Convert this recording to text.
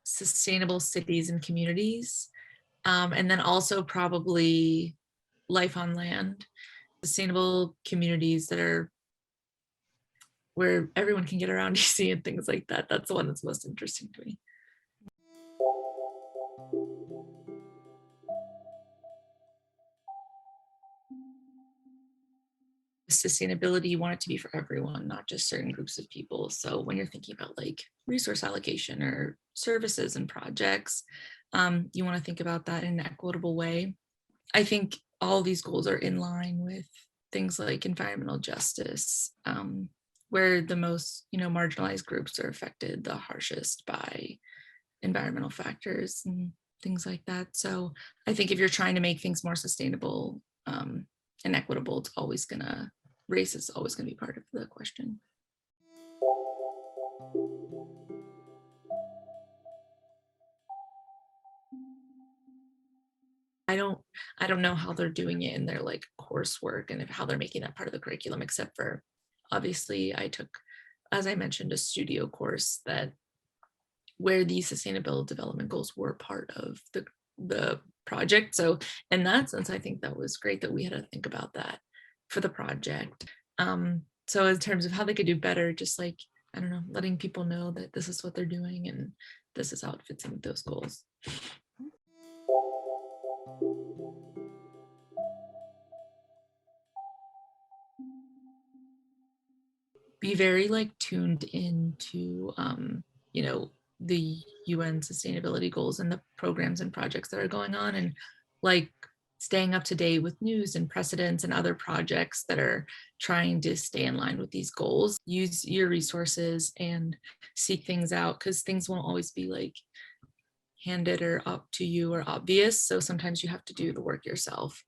Sustainable cities and communities, and then also probably life on land, sustainable communities that are where everyone can get around easy and things like that. That's the one that's most interesting to me. Sustainability, you want it to be for everyone, not just certain groups of people. So when you're thinking about like resource allocation or services and projects, you want to think about that in an equitable way. I think all these goals are in line with things like environmental justice, where the most, marginalized groups are affected the harshest by environmental factors and things like that. So I think if you're trying to make things more sustainable and equitable, race is always gonna be part of the question. I don't I don't know how they're doing it in their like coursework and how they're making that part of the curriculum, except for obviously I took, as I mentioned, a studio course that where the sustainable development goals were part of the project. So in that sense, I think that was great that we had to think about that for the project. So in terms of how they could do better, just like, I don't know, letting people know that this is what they're doing and this is how it fits in with those goals. Be very like tuned into the UN sustainability goals and the programs and projects that are going on, and like staying up to date with news and precedents and other projects that are trying to stay in line with these goals. Use your resources and seek things out, because things won't always be like handed or up to you or obvious, so sometimes you have to do the work yourself.